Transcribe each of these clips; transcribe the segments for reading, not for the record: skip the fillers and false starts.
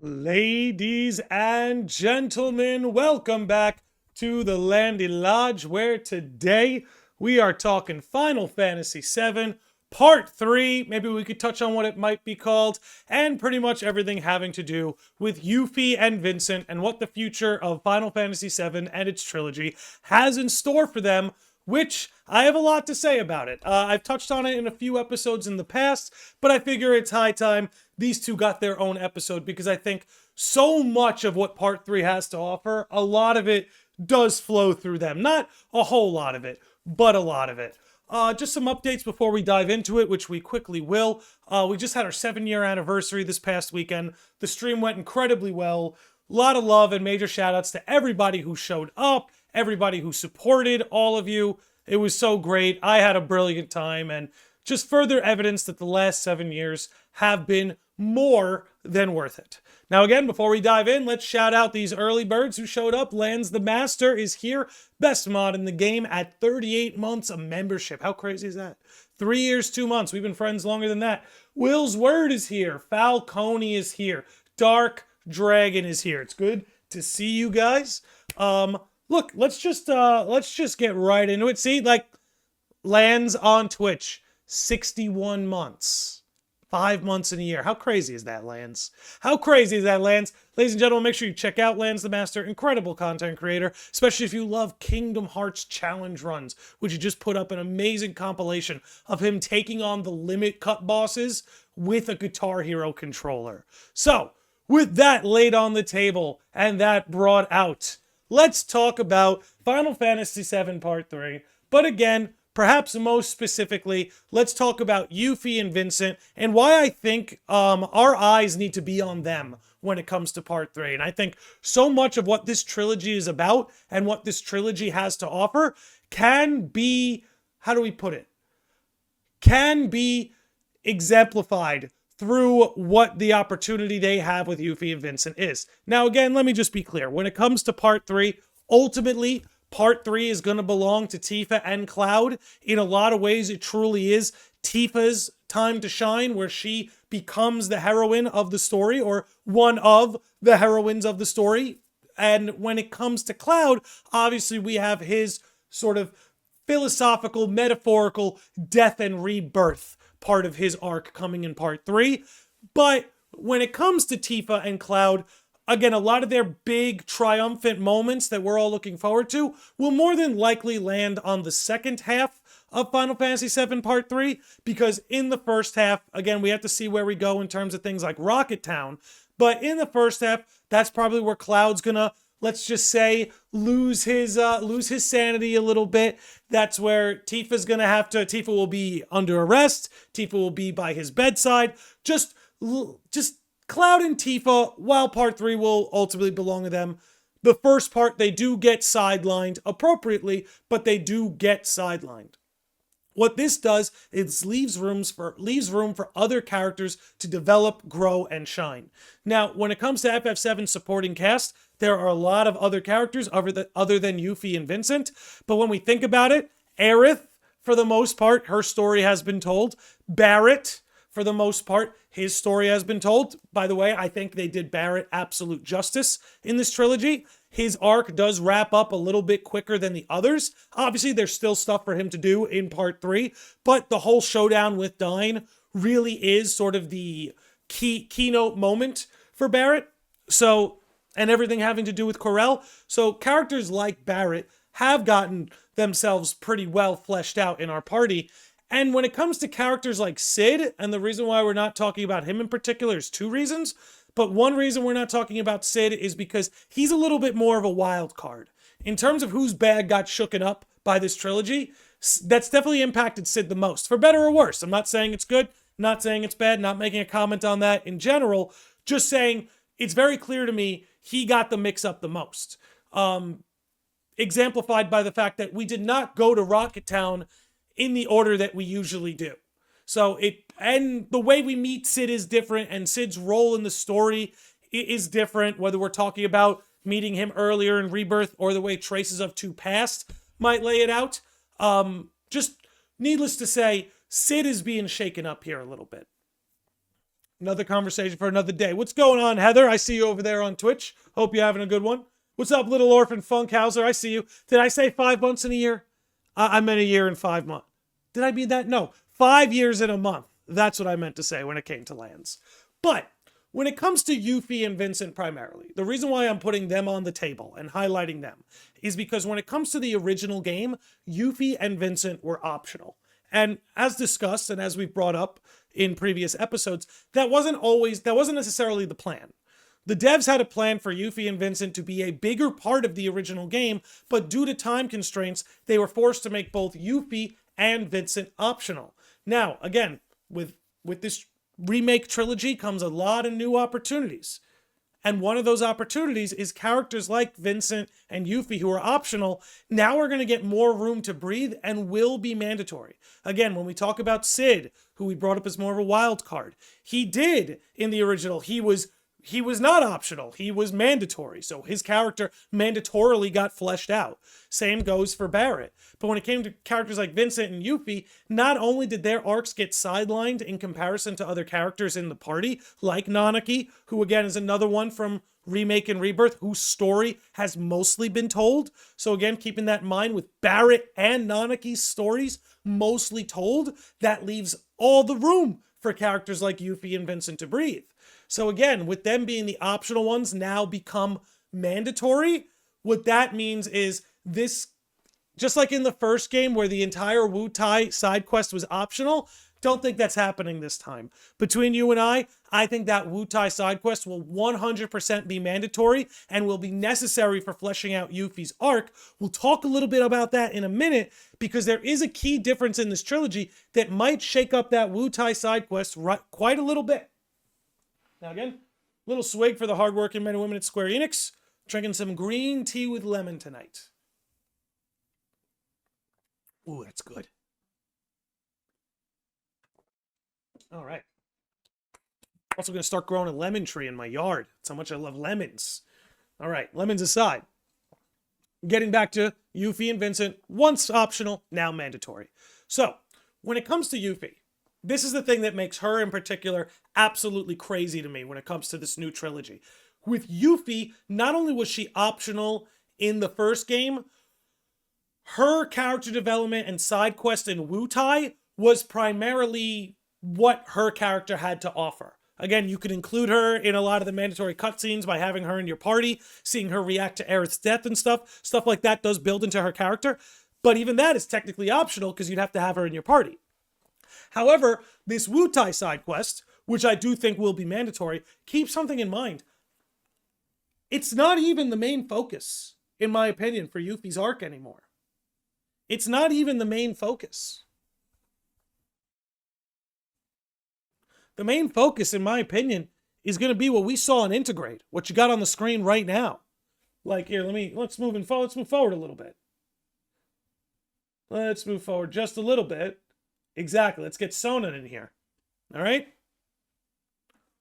Ladies and gentlemen, welcome back to the Landy Lodge, where today we are talking Final Fantasy VII Part 3. Maybe we could touch on what it might be called, and pretty much everything having to do with Yuffie and Vincent and what the future of Final Fantasy VII and its trilogy has in store for them, which I have a lot to say about it. I've touched on it in a few episodes in the past, but I figure it's high time these two got their own episode because I think so much of what Part 3 has to offer, a lot of it does flow through them. Not a whole lot of it, but a lot of it. Just some updates before we dive into it, which we quickly will. We just had our 7-year anniversary this past weekend. The stream went incredibly well. A lot of love and major shout outs to everybody who showed up, everybody who supported, all of you. It was so great. I had a brilliant time, and just further evidence that the last 7 years have been more than worth it. Now, again, before we dive in, let's shout out these early birds who showed up. Lands the Master is here. Best mod in the game at 38 months of membership. How crazy is that? 3 years, 2 months. We've been friends longer than that. Will's Word is here. Falcone is here. Dark Dragon is here. It's good to see you guys. Look, let's just get right into it. See, like, Lands on Twitch, 61 months. 5 months in a year. How crazy is that, Lands? How crazy is that, Lands? Ladies and gentlemen, make sure you check out Lands the Master. Incredible content creator, especially if you love Kingdom Hearts challenge runs, which he just put up an amazing compilation of him taking on the limit cut bosses with a Guitar Hero controller. So, with that laid on the table and that brought out, let's talk about Final Fantasy VII Part 3. But again, perhaps most specifically, let's talk about Yuffie and Vincent and why I think our eyes need to be on them when it comes to Part 3. And I think so much of what this trilogy is about and what this trilogy has to offer can be, how do we put it? Can be exemplified through what the opportunity they have with Yuffie and Vincent is. Now, again, let me just be clear. When it comes to Part 3, ultimately, Part 3 is going to belong to Tifa and Cloud. In a lot of ways, it truly is Tifa's time to shine, where she becomes the heroine of the story, or one of the heroines of the story. And when it comes to Cloud, obviously we have his sort of philosophical, metaphorical death and rebirth part of his arc coming in Part 3. But when it comes to Tifa and Cloud, again, a lot of their big triumphant moments that we're all looking forward to will more than likely land on the second half of Final Fantasy VII Part 3, because in the first half, again, we have to see where we go in terms of things like Rocket Town, but in the first half, that's probably where Cloud's gonna, let's just say, lose his sanity a little bit. That's where Tifa will be under arrest, Tifa will be by his bedside, just Cloud and Tifa, while Part 3 will ultimately belong to them, the first part, they do get sidelined appropriately, but they do get sidelined. What this does is leaves room for other characters to develop, grow, and shine. Now, when it comes to FF7 supporting cast, there are a lot of other characters other than Yuffie and Vincent, but when we think about it, Aerith, for the most part, her story has been told. Barrett, for the most part, his story has been told. By the way, I think they did Barrett absolute justice in this trilogy. His arc does wrap up a little bit quicker than the others. Obviously, there's still stuff for him to do in Part 3, but the whole showdown with Dyne really is sort of the keynote moment for Barrett. So, and everything having to do with Corel. So characters like Barrett have gotten themselves pretty well fleshed out in our party. And when it comes to characters like Cid, and the reason why we're not talking about him in particular is 2 reasons, but one reason we're not talking about Cid is because he's a little bit more of a wild card. In terms of whose bag got shooken up by this trilogy, that's definitely impacted Cid the most, for better or worse. I'm not saying it's good, not saying it's bad, not making a comment on that in general, just saying it's very clear to me he got the mix-up the most. Exemplified by the fact that we did not go to Rocket Town in the order that we usually do. So and the way we meet Cid is different, and Cid's role in the story is different, whether we're talking about meeting him earlier in Rebirth or the way Traces of Two Past might lay it out. Just needless to say, Cid is being shaken up here a little bit. Another conversation for another day. What's going on, Heather? I see you over there on Twitch. Hope you're having a good one. What's up, Little Orphan Funkhauser? I see you. Did I say 5 months in a year? I meant a year and 5 months. Did I mean that? No. 5 years in a month. That's what I meant to say when it came to lands. But when it comes to Yuffie and Vincent primarily, the reason why I'm putting them on the table and highlighting them is because when it comes to the original game, Yuffie and Vincent were optional. And as discussed and as we've brought up in previous episodes, that wasn't necessarily the plan. The devs had a plan for Yuffie and Vincent to be a bigger part of the original game, but due to time constraints, they were forced to make both Yuffie and Vincent optional. Now, again, with this remake trilogy comes a lot of new opportunities. And one of those opportunities is characters like Vincent and Yuffie who are optional. Now we're going to get more room to breathe and will be mandatory. Again, when we talk about Sid, who we brought up as more of a wild card, he did in the original. He was not optional. He was mandatory. So his character mandatorily got fleshed out. Same goes for Barrett. But when it came to characters like Vincent and Yuffie, not only did their arcs get sidelined in comparison to other characters in the party, like Nanaki, who again is another one from Remake and Rebirth, whose story has mostly been told. So again, keeping that in mind with Barrett and Nanaki's stories mostly told, that leaves all the room for characters like Yuffie and Vincent to breathe. So again, with them being the optional ones now become mandatory, what that means is this, just like in the first game where the entire Wu-Tai side quest was optional, don't think that's happening this time. Between you and I think that Wu-Tai side quest will 100% be mandatory and will be necessary for fleshing out Yuffie's arc. We'll talk a little bit about that in a minute because there is a key difference in this trilogy that might shake up that Wu-Tai side quest quite a little bit. Now again, little swig for the hardworking men and women at Square Enix. Drinking some green tea with lemon tonight. Ooh, that's good. All right. Also going to start growing a lemon tree in my yard. That's how much I love lemons. All right, lemons aside. Getting back to Yuffie and Vincent, once optional, now mandatory. So, when it comes to Yuffie, this is the thing that makes her in particular absolutely crazy to me when it comes to this new trilogy. With Yuffie, not only was she optional in the first game, her character development and side quest in Wu-Tai was primarily what her character had to offer. Again, you could include her in a lot of the mandatory cutscenes by having her in your party, seeing her react to Aerith's death and stuff. Stuff like that does build into her character. But even that is technically optional because you'd have to have her in your party. However, this Wu-Tai side quest, which I do think will be mandatory, keep something in mind. It's not even the main focus, in my opinion, for Yuffie's arc anymore. It's not even the main focus. The main focus, in my opinion, is going to be what we saw in Integrate, what you got on the screen right now. Like, here, let's move forward a little bit. Let's move forward just a little bit. Exactly. Let's get Sonnen in here. All right?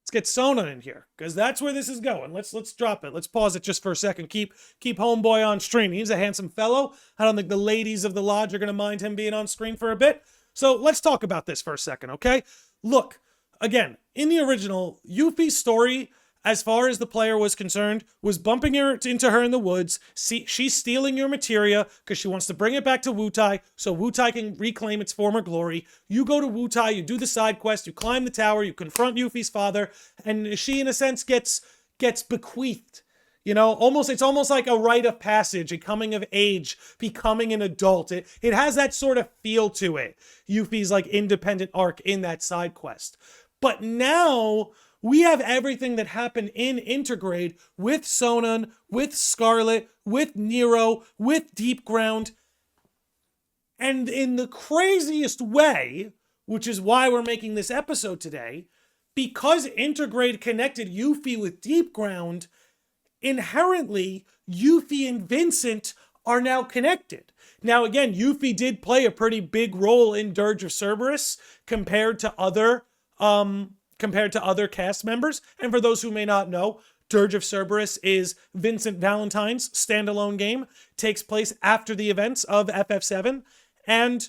Let's get Sonnen in here because that's where this is going. Let's drop it. Let's pause it just for a second. Keep homeboy on screen. He's a handsome fellow. I don't think the ladies of the lodge are going to mind him being on screen for a bit. So let's talk about this for a second, okay? Look, again, in the original, Yuffie's story, as far as the player was concerned, was bumping into her in the woods. She's stealing your materia because she wants to bring it back to Wu-Tai so Wu-Tai can reclaim its former glory. You go to Wu-Tai, you do the side quest, you climb the tower, you confront Yuffie's father, and she, in a sense, gets bequeathed. You know, it's almost like a rite of passage, a coming of age, becoming an adult. It has that sort of feel to it. Yuffie's like independent arc in that side quest. But now we have everything that happened in Intergrade with Sonnen, with Scarlet, with Nero, with Deep Ground. And in the craziest way, which is why we're making this episode today, because Intergrade connected Yuffie with Deep Ground, inherently, Yuffie and Vincent are now connected. Now, again, Yuffie did play a pretty big role in Dirge of Cerberus compared to other cast members. And for those who may not know, Dirge of Cerberus is Vincent Valentine's standalone game, takes place after the events of FF7, and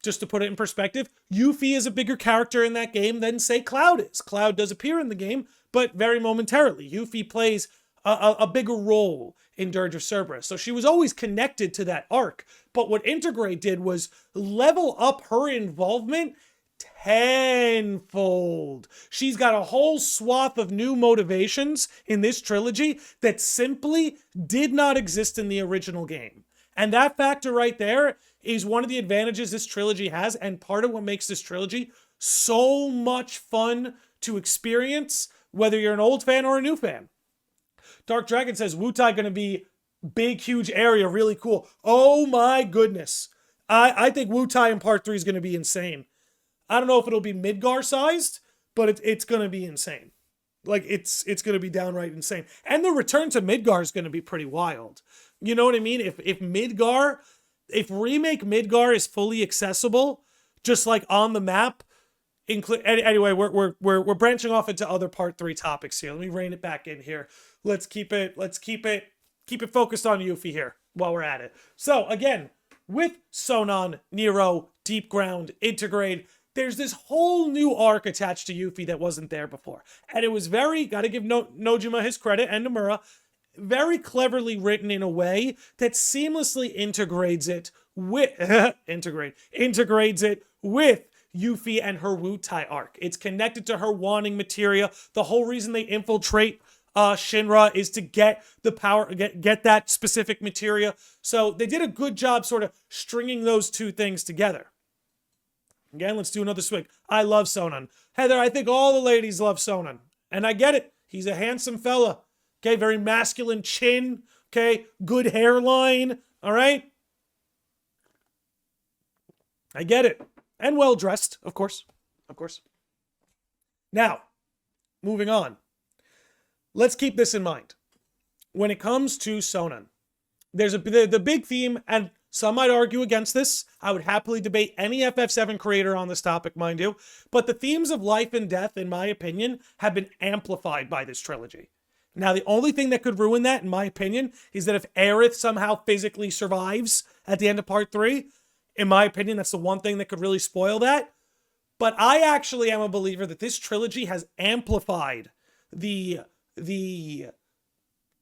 just to put it in perspective, Yuffie is a bigger character in that game than, say, Cloud is. Cloud does appear in the game, but very momentarily. Yuffie plays a bigger role in Dirge of Cerberus. So she was always connected to that arc. But what Intergrade did was level up her involvement tenfold. She's got a whole swath of new motivations in this trilogy that simply did not exist in the original game. And that factor right there is one of the advantages this trilogy has, and part of what makes this trilogy so much fun to experience, whether you're an old fan or a new fan. Dark Dragon says, Wu-Tai gonna be big, huge area, really cool. Oh my goodness. I think Wu-Tai in part 3 is gonna be insane. I don't know if it'll be Midgar sized, but it's gonna be insane. Like, it's gonna be downright insane. And the return to Midgar is gonna be pretty wild. You know what I mean? If remake Midgar is fully accessible, just like on the map, anyway, we're branching off into other part 3 topics here. Let me rein it back in here. Let's keep it focused on Yuffie here while we're at it. So again, with Sonon, Nero, Deep Ground, Intergrade, there's this whole new arc attached to Yuffie that wasn't there before. And it was gotta give Nojima his credit, and Nomura, very cleverly written in a way that seamlessly integrates it with Yuffie and her Wu-Tai arc. It's connected to her wanting materia. The whole reason they infiltrate Shinra is to get the power, get that specific materia. So they did a good job sort of stringing those two things together. Again, let's do another swig. I love Sonon. Heather, I think all the ladies love Sonon. And I get it. He's a handsome fella. Okay, very masculine chin. Okay, good hairline. All right? I get it. And well-dressed, of course. Of course. Now, moving on. Let's keep this in mind. When it comes to Sonon, there's the big theme, and some might argue against this. I would happily debate any FF7 creator on this topic, mind you. But the themes of life and death, in my opinion, have been amplified by this trilogy. Now, the only thing that could ruin that, in my opinion, is that if Aerith somehow physically survives at the end of part 3, in my opinion, that's the one thing that could really spoil that. But I actually am a believer that this trilogy has amplified the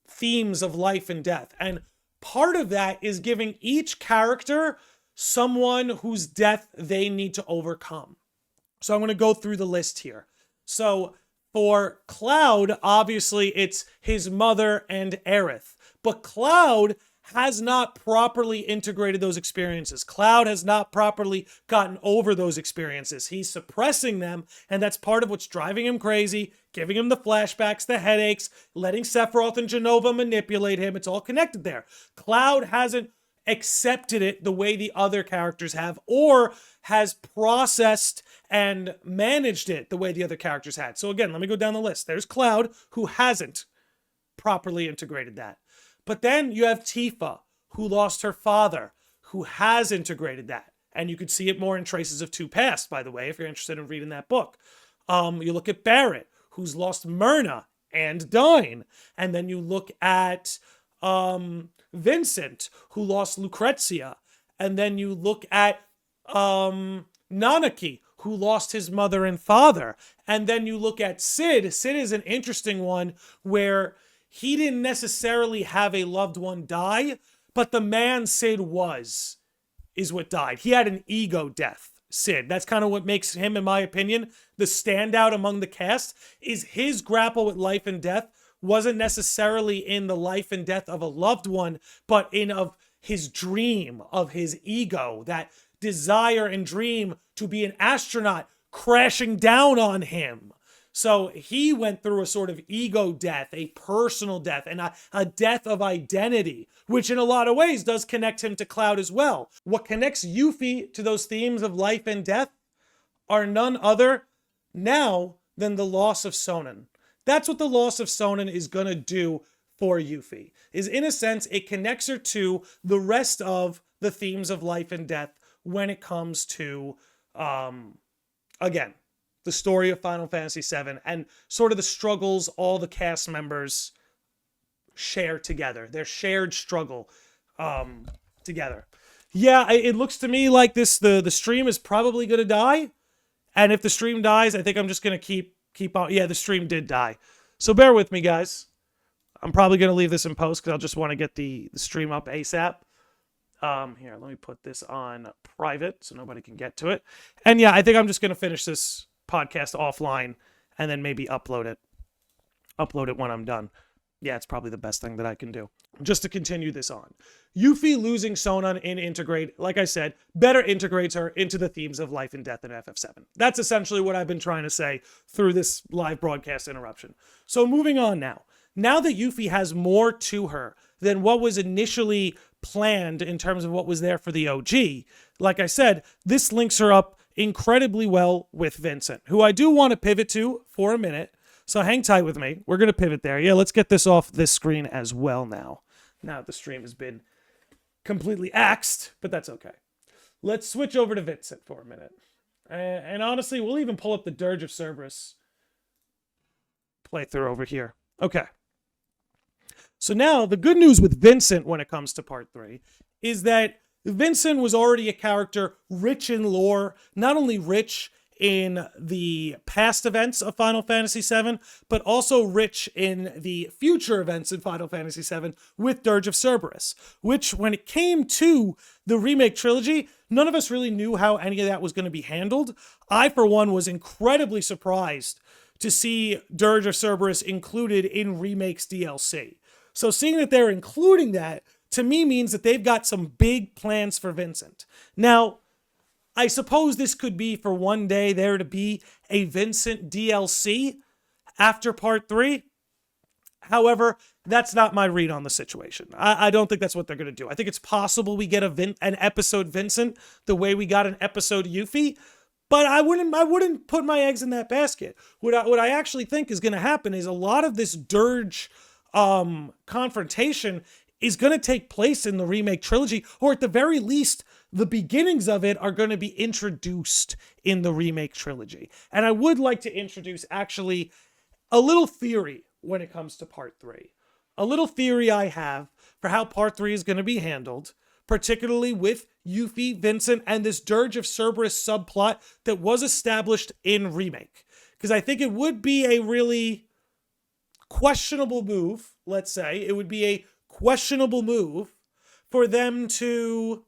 themes of life and death. And part of that is giving each character someone whose death they need to overcome. So I'm going to go through the list here. So for Cloud, obviously it's his mother and Aerith. But Cloud has not properly integrated those experiences. Cloud has not properly gotten over those experiences. He's suppressing them, and that's part of what's driving him crazy, giving him the flashbacks, the headaches, letting Sephiroth and Jenova manipulate him. It's all connected there. Cloud hasn't accepted it the way the other characters have, or has processed and managed it the way the other characters had. So again, let me go down the list. There's Cloud, who hasn't properly integrated that. But then you have Tifa, who lost her father, who has integrated that. And you could see it more in Traces of Two Past, by the way, if you're interested in reading that book. You look at Barrett, who's lost Myrna and Dine. And then you look at Vincent, who lost Lucrezia. And then you look at Nanaki, who lost his mother and father. And then you look at Sid. Sid is an interesting one where he didn't necessarily have a loved one die, but the man Sid is what died. He had an ego death, Sid. That's kind of what makes him, in my opinion, the standout among the cast, is his grapple with life and death wasn't necessarily in the life and death of a loved one, but in of his dream, of his ego, that desire and dream to be an astronaut crashing down on him. So he went through a sort of ego death, a personal death, and a death of identity, which in a lot of ways does connect him to Cloud as well. What connects Yuffie to those themes of life and death are none other now than the loss of Sonon. That's what the loss of Sonon is going to do for Yuffie, is in a sense, it connects her to the rest of the themes of life and death when it comes to, again, the story of Final Fantasy VII and sort of the struggles all the cast members share together, their shared struggle together. Yeah, it looks to me like the stream is probably going to die. And if the stream dies, I think I'm just going to keep on. Yeah, the stream did die. So bear with me, guys. I'm probably going to leave this in post because I'll just want to get the stream up ASAP. Here, let me put this on private so nobody can get to it. And yeah, I think I'm just going to finish this podcast offline and then maybe upload it. Upload it when I'm done. Yeah, it's probably the best thing that I can do. Just to continue this on. Yuffie losing Sonon in Integrate, like I said, better integrates her into the themes of life and death in FF7. That's essentially what I've been trying to say through this live broadcast interruption. So moving on now. Now that Yuffie has more to her than what was initially planned in terms of what was there for the OG, like I said, this links her up incredibly well with Vincent, who I do want to pivot to for a minute. So hang tight with me. We're going to pivot there. Yeah, let's get this off this screen as well now. Now the stream has been completely axed, but that's okay. Let's switch over to Vincent for a minute. And honestly, we'll even pull up the Dirge of Cerberus playthrough over here. Okay. So now the good news with Vincent when it comes to part 3 is that Vincent was already a character rich in lore, not only rich in the past events of Final Fantasy VII, but also rich in the future events in Final Fantasy VII with Dirge of Cerberus, which when it came to the remake trilogy, none of us really knew how any of that was going to be handled. I, for one, was incredibly surprised to see Dirge of Cerberus included in Remake's DLC. So seeing that they're including that, to me, means that they've got some big plans for Vincent. Now, I suppose this could be for one day there to be a Vincent DLC after part 3. However, that's not my read on the situation. I don't think that's what they're going to do. I think it's possible we get an episode Vincent the way we got an episode Yuffie, but I wouldn't put my eggs in that basket. What I actually think is going to happen is a lot of this Dirge confrontation is going to take place in the remake trilogy, or at the very least, the beginnings of it are going to be introduced in the remake trilogy. And I would like to introduce actually a little theory when it comes to part 3. A little theory I have for how part 3 is going to be handled, particularly with Yuffie, Vincent, and this Dirge of Cerberus subplot that was established in remake. Because I think it would be a really questionable move, let's say. It would be a questionable move for them to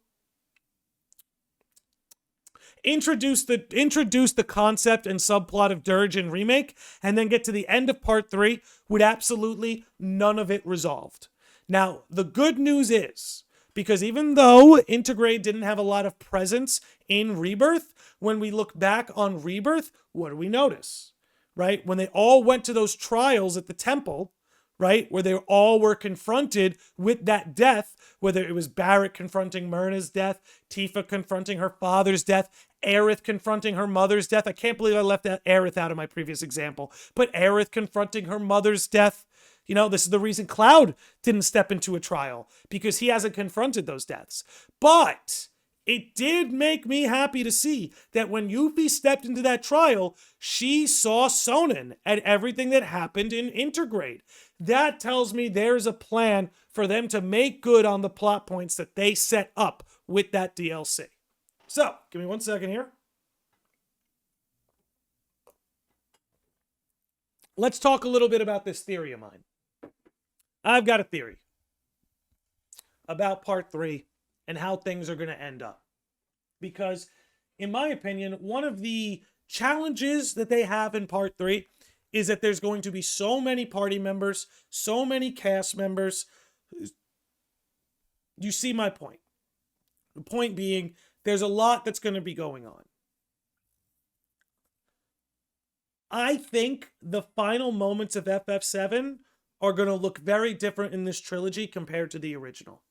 introduce the concept and subplot of Dirge in remake and then get to the end of part 3 with absolutely none of it resolved. Now, the good news is, because even though Integrate didn't have a lot of presence in Rebirth, when we look back on Rebirth, what do we notice? Right? When they all went to those trials at the temple, right, where they all were confronted with that death, whether it was Barrett confronting Myrna's death, Tifa confronting her father's death, Aerith confronting her mother's death. I can't believe I left that Aerith out of my previous example, but Aerith confronting her mother's death. You know, this is the reason Cloud didn't step into a trial, because he hasn't confronted those deaths. But it did make me happy to see that when Yuffie stepped into that trial, she saw Sonon and everything that happened in Integrate. That tells me there's a plan for them to make good on the plot points that they set up with that DLC. So, give me 1 second here. Let's talk a little bit about this theory of mine. I've got a theory about part 3 and how things are going to end up. Because, in my opinion, one of the challenges that they have in part 3 is that there's going to be so many party members, so many cast members. You see my point. The point being, there's a lot that's going to be going on. I think the final moments of FF7 are going to look very different in this trilogy compared to the original.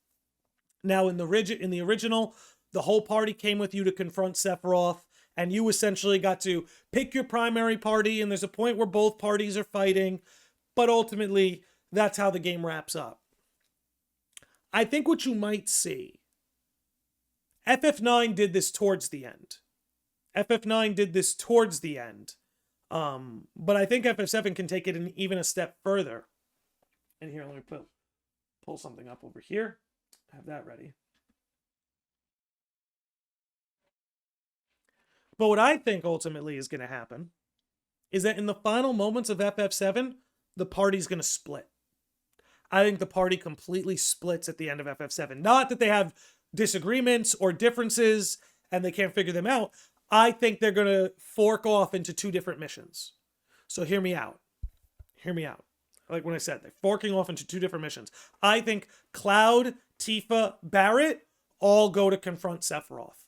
Now, in the original, the whole party came with you to confront Sephiroth, and you essentially got to pick your primary party, and there's a point where both parties are fighting, but ultimately, that's how the game wraps up. I think what you might see, FF9 did this towards the end. FF9 did this towards the end. But I think FF7 can take it even a step further. And here, let me pull something up over here. Have that ready. But what I think ultimately is going to happen is that in the final moments of FF7, the party's going to split. I think the party completely splits at the end of FF7. Not that they have disagreements or differences and they can't figure them out. I think they're going to fork off into two different missions. So hear me out. Hear me out. Like when I said, they're forking off into two different missions. I think Cloud, Tifa, Barrett all go to confront Sephiroth.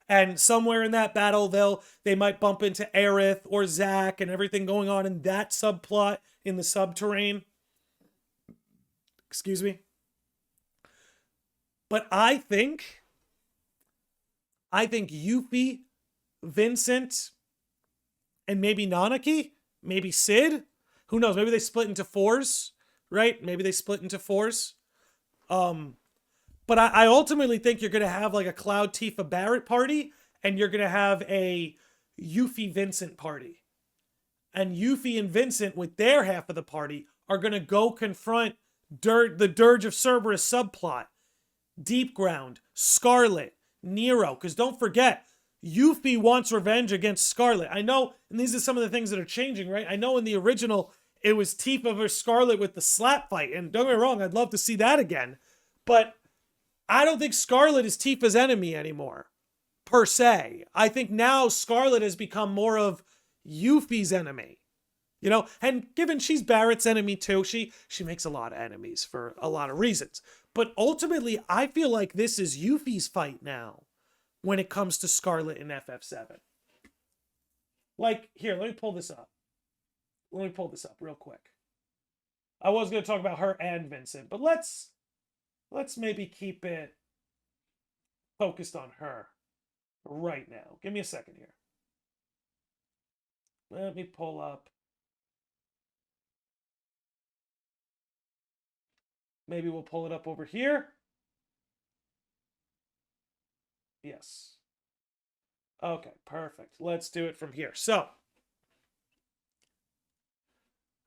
And somewhere in that battle, they might bump into Aerith or Zack and everything going on in that subplot in the subterrane. Excuse me. But I think Yuffie, Vincent, and maybe Nanaki, maybe Sid. Who knows? Maybe they split into fours, right? Maybe they split into fours. But I ultimately think you're going to have like a Cloud Tifa Barrett party, and you're going to have a Yuffie Vincent party. And Yuffie and Vincent, with their half of the party, are going to go confront the Dirge of Cerberus subplot, Deep Ground, Scarlet, Nero. Because don't forget, Yuffie wants revenge against Scarlet. I know, and these are some of the things that are changing, right? I know in the original, it was Tifa versus Scarlet with the slap fight. And don't get me wrong, I'd love to see that again. But I don't think Scarlet is Tifa's enemy anymore, per se. I think now Scarlet has become more of Yuffie's enemy. You know, and given she's Barrett's enemy too, she makes a lot of enemies for a lot of reasons. But ultimately, I feel like this is Yuffie's fight now when it comes to Scarlet in FF7. Like, here, let me pull this up. Let me pull this up real quick. I was going to talk about her and Vincent, but let's maybe keep it focused on her right now. Give me a second here. Let me pull up. Maybe we'll pull it up over here. Yes. Okay, perfect. Let's do it from here. So,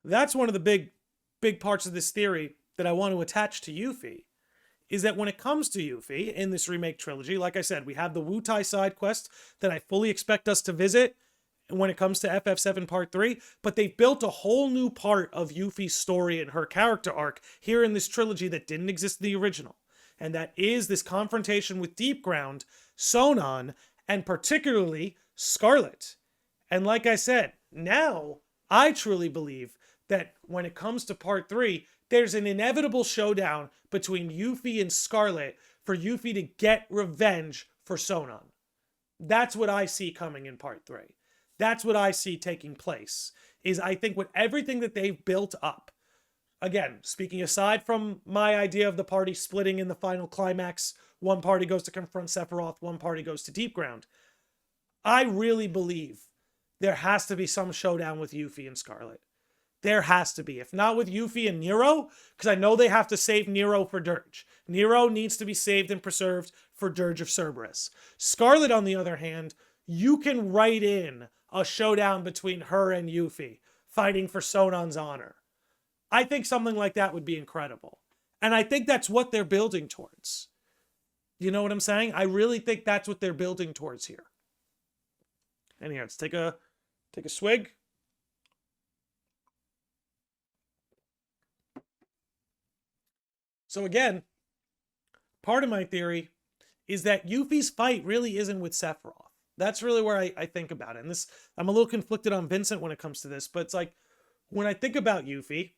that's one of the big parts of this theory that I want to attach to Yuffie, is that when it comes to Yuffie in this remake trilogy, like I said, we have the Wutai side quest that I fully expect us to visit when it comes to FF7 Part 3, but they've built a whole new part of Yuffie's story and her character arc here in this trilogy that didn't exist in the original. And that is this confrontation with Deep Ground, Sonon, and particularly Scarlet. And like I said, now I truly believe that when it comes to Part 3, there's an inevitable showdown between Yuffie and Scarlet for Yuffie to get revenge for Sonon. That's what I see coming in Part 3. That's what I see taking place, is I think with everything that they've built up, again, speaking aside from my idea of the party splitting in the final climax, one party goes to confront Sephiroth, one party goes to Deep Ground, I really believe there has to be some showdown with Yuffie and Scarlet. There has to be. If not with Yuffie and Nero, because I know they have to save Nero for Dirge. Nero needs to be saved and preserved for Dirge of Cerberus. Scarlet, on the other hand, you can write in a showdown between her and Yuffie, fighting for Sonon's honor. I think something like that would be incredible. And I think that's what they're building towards. You know what I'm saying? I really think that's what they're building towards here. And here, let's take a swig. So again, part of my theory is that Yuffie's fight really isn't with Sephiroth. That's really where I think about it. And this, I'm a little conflicted on Vincent when it comes to this, but it's like, when I think about Yuffie,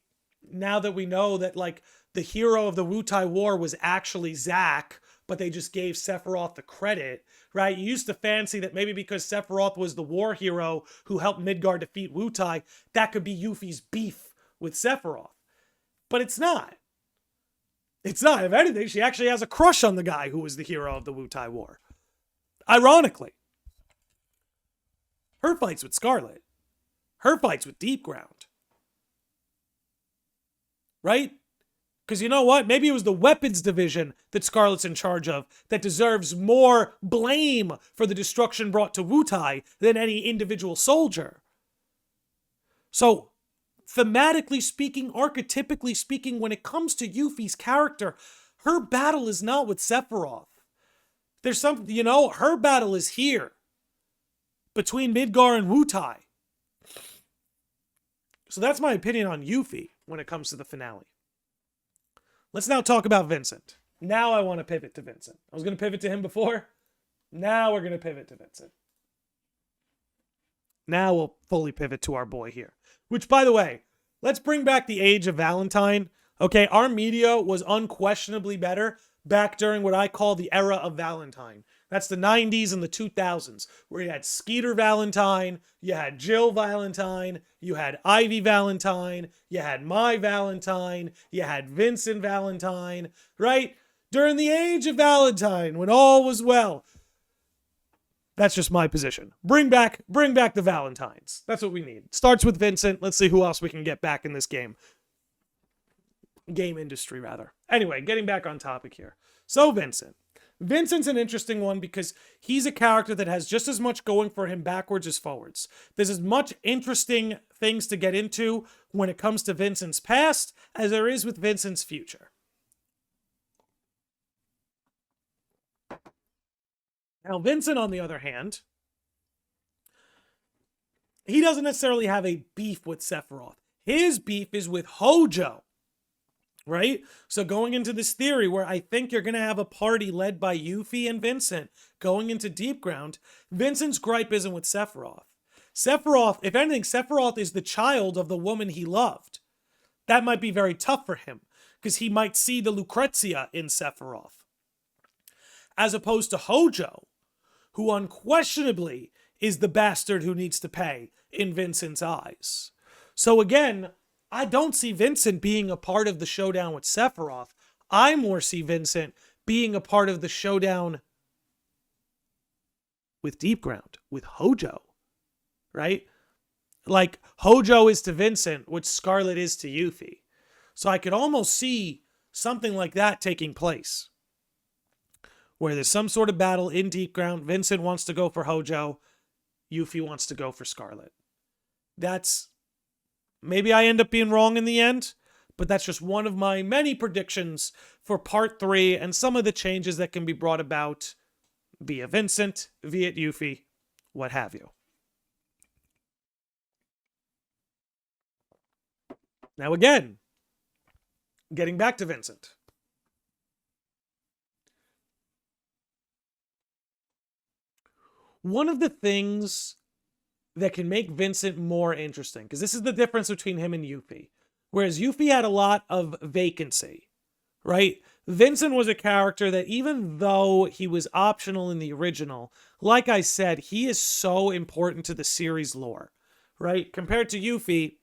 now that we know that like the hero of the Wutai War was actually Zack, but they just gave Sephiroth the credit, right? You used to fancy that maybe because Sephiroth was the war hero who helped Midgar defeat Wutai, that could be Yuffie's beef with Sephiroth. But it's not. It's not. If anything, she actually has a crush on the guy who was the hero of the Wutai War. Ironically. Her fight's with Scarlet. Her fight's with Deep Ground. Right? Because you know what? Maybe it was the weapons division that Scarlet's in charge of that deserves more blame for the destruction brought to Wutai than any individual soldier. So, thematically speaking, archetypically speaking, when it comes to Yuffie's character, her battle is not with Sephiroth. There's some, her battle is here. between Midgar and Wutai. So that's my opinion on Yuffie when it comes to the finale. Let's now talk about Vincent. Now I want to pivot to Vincent. I was going to pivot to him before. Now we're going to pivot to Vincent. Now we'll fully pivot to our boy here. Which, by the way, let's bring back the age of Valentine. Okay, our media was unquestionably better back during what I call the era of Valentine. That's the 90s and the 2000s, where you had Skeeter Valentine, you had Jill Valentine, you had Ivy Valentine, you had My Valentine, you had Vincent Valentine, right? During the age of Valentine, when all was well. That's just my position. Bring back the Valentines. That's what we need. Starts with Vincent. Let's see who else we can get back in this game. Game industry, rather. Anyway, getting back on topic here. So Vincent. Vincent's an interesting one because he's a character that has just as much going for him backwards as forwards. There's as much interesting things to get into when it comes to Vincent's past as there is with Vincent's future. Now, Vincent, on the other hand, he doesn't necessarily have a beef with Sephiroth. His beef is with Hojo, right? So going into this theory where I think you're going to have a party led by Yuffie and Vincent going into Deep Ground, Vincent's gripe isn't with Sephiroth. Sephiroth, if anything, Sephiroth is the child of the woman he loved. That might be very tough for him because he might see the Lucrezia in Sephiroth. As opposed to Hojo, who unquestionably is the bastard who needs to pay in Vincent's eyes. So again, I don't see Vincent being a part of the showdown with Sephiroth. I more see Vincent being a part of the showdown with Deep Ground, with Hojo, right? Like Hojo is to Vincent what Scarlet is to Yuffie. So I could almost see something like that taking place, where there's some sort of battle in Deep Ground. Vincent wants to go for Hojo. Yuffie wants to go for Scarlet. That's... maybe I end up being wrong in the end, but that's just one of my many predictions for Part 3 and some of the changes that can be brought about via Vincent, via Yuffie, what have you. Now again, getting back to Vincent. One of the things that can make Vincent more interesting, because this is the difference between him and Yuffie. Whereas Yuffie had a lot of vacancy, right? Vincent was a character that even though he was optional in the original, like I said, he is so important to the series lore, right? Compared to Yuffie,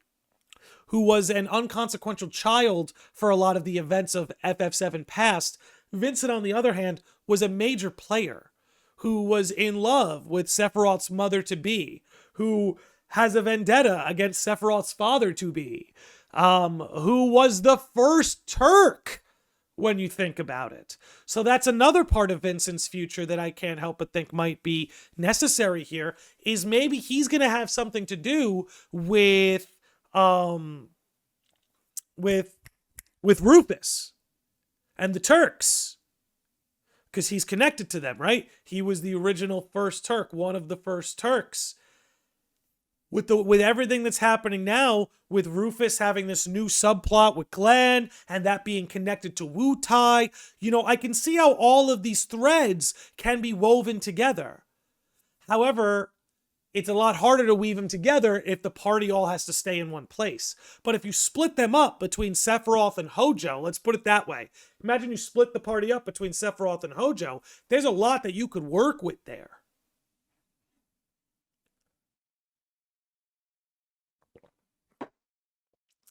who was an unconsequential child for a lot of the events of FF7 past, Vincent, on the other hand, was a major player who was in love with Sephiroth's mother-to-be, who has a vendetta against Sephiroth's father-to-be, who was the first Turk, when you think about it. So that's another part of Vincent's future that I can't help but think might be necessary here, is maybe he's going to have something to do with Rufus and the Turks. Because he's connected to them, right? He was the original first Turk, one of the first Turks. With everything that's happening now, with Rufus having this new subplot with Glenn, and that being connected to Wutai, I can see how all of these threads can be woven together. However, it's a lot harder to weave them together if the party all has to stay in one place. But if you split them up between Sephiroth and Hojo, let's put it that way. Imagine you split the party up between Sephiroth and Hojo. There's a lot that you could work with there.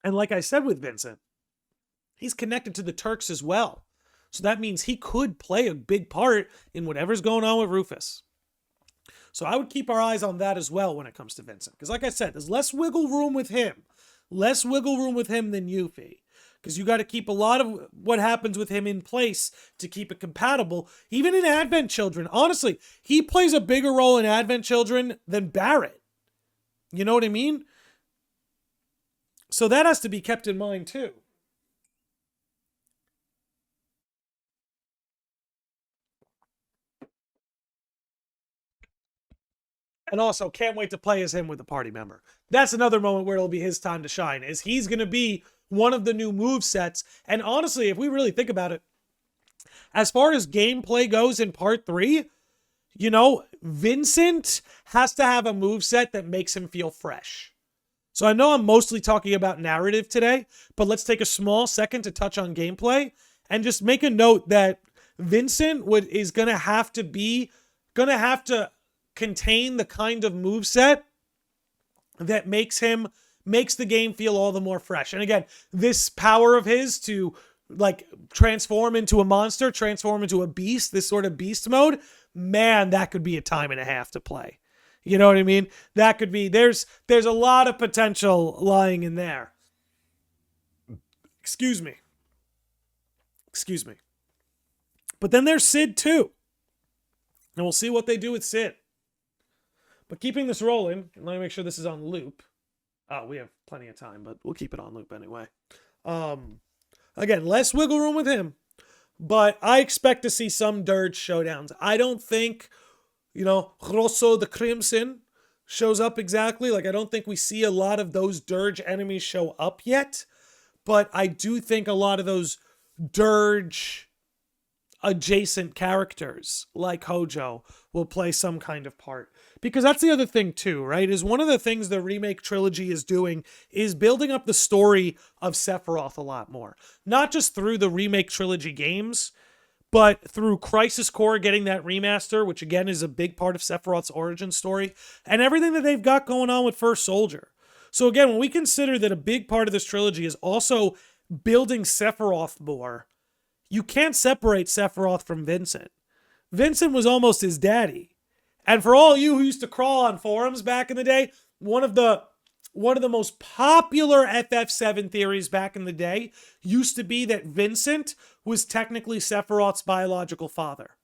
And like I said with Vincent, he's connected to the Turks as well. So that means he could play a big part in whatever's going on with Rufus. So I would keep our eyes on that as well when it comes to Vincent. Because like I said, there's less wiggle room with him. Less wiggle room with him than Yuffie. Because you got to keep a lot of what happens with him in place to keep it compatible. Even in Advent Children. Honestly, he plays a bigger role in Advent Children than Barrett. You know what I mean? So that has to be kept in mind too. And also, can't wait to play as him with a party member. That's another moment where it'll be his time to shine, is he's going to be one of the new move sets. And honestly, if we really think about it, as far as gameplay goes in part 3, you know, Vincent has to have a moveset that makes him feel fresh. So I know I'm mostly talking about narrative today, but let's take a small second to touch on gameplay and just make a note that Vincent is going to have to contain the kind of moveset that makes the game feel all the more fresh. And again, this power of his to like transform into a monster, transform into a beast, this sort of beast mode, man, that could be a time and a half to play. You know what I mean? That could be, there's a lot of potential lying in there. Excuse me. But then there's Sid too. And we'll see what they do with Sid. But keeping this rolling, let me make sure this is on loop. Oh, we have plenty of time, but we'll keep it on loop anyway. Again, less wiggle room with him. But I expect to see some Dirge showdowns. I don't think, Rosso the Crimson shows up exactly. Like, I don't think we see a lot of those Dirge enemies show up yet. But I do think a lot of those Dirge adjacent characters, like Hojo, will play some kind of part. Because that's the other thing too, right? Is one of the things the remake trilogy is doing is building up the story of Sephiroth a lot more. Not just through the remake trilogy games, but through Crisis Core getting that remaster, which again is a big part of Sephiroth's origin story, and everything that they've got going on with First Soldier. So again, when we consider that a big part of this trilogy is also building Sephiroth more, you can't separate Sephiroth from Vincent. Vincent was almost his daddy. And for all you who used to crawl on forums back in the day, one of the most popular FF7 theories back in the day used to be that Vincent was technically Sephiroth's biological father.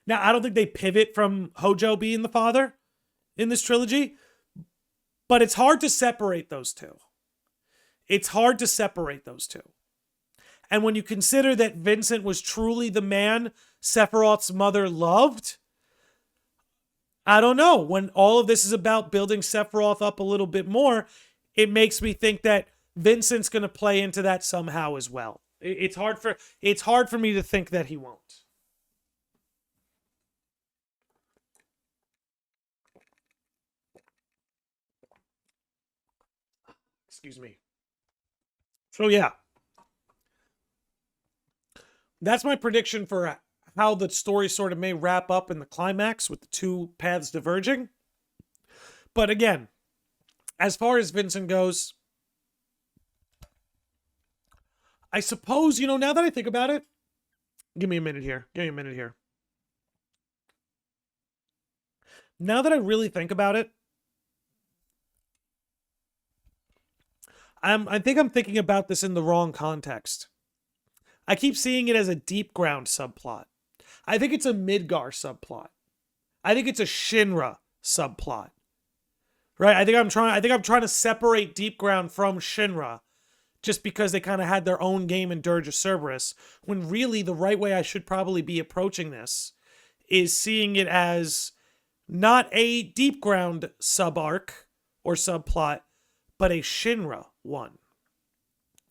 Now, I don't think they pivot from Hojo being the father in this trilogy, but it's hard to separate those two. And when you consider that Vincent was truly the man Sephiroth's mother loved, I don't know. When all of this is about building Sephiroth up a little bit more, it makes me think that Vincent's going to play into that somehow as well. It's hard for me to think that he won't. Excuse me. So yeah. That's my prediction for how the story sort of may wrap up in the climax with the two paths diverging. But again, as far as Vincent goes, I suppose, now that I think about it, give me a minute here. Now that I really think about it, I think I'm thinking about this in the wrong context. I keep seeing it as a deep ground subplot. I think it's a Midgar subplot. I think it's a Shinra subplot. Right? I think I'm trying to separate Deep Ground from Shinra just because they kind of had their own game in Dirge of Cerberus, when really the right way I should probably be approaching this is seeing it as not a Deep Ground sub-arc or subplot, but a Shinra one.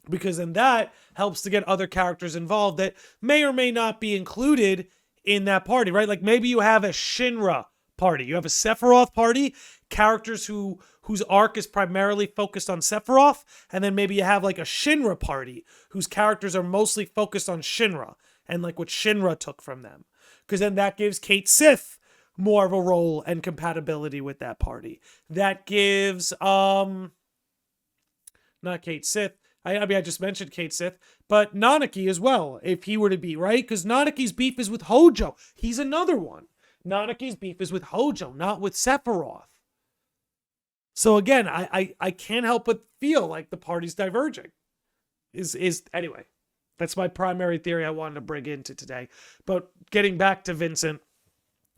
Because then that helps to get other characters involved that may or may not be included in that party, right? Like maybe you have a Shinra party. You have a Sephiroth party, characters whose arc is primarily focused on Sephiroth, and then maybe you have like a Shinra party whose characters are mostly focused on Shinra and like what Shinra took from them. Because then that gives Kate Sith more of a role and compatibility with that party. That gives not Kate Sith. I mean, I just mentioned Kate Sith, but Nanaki as well, if he were to be, right? Because Nanaki's beef is with Hojo. He's another one. Nanaki's beef is with Hojo, not with Sephiroth. So again, I can't help but feel like the party's diverging. Anyway, that's my primary theory I wanted to bring into today. But getting back to Vincent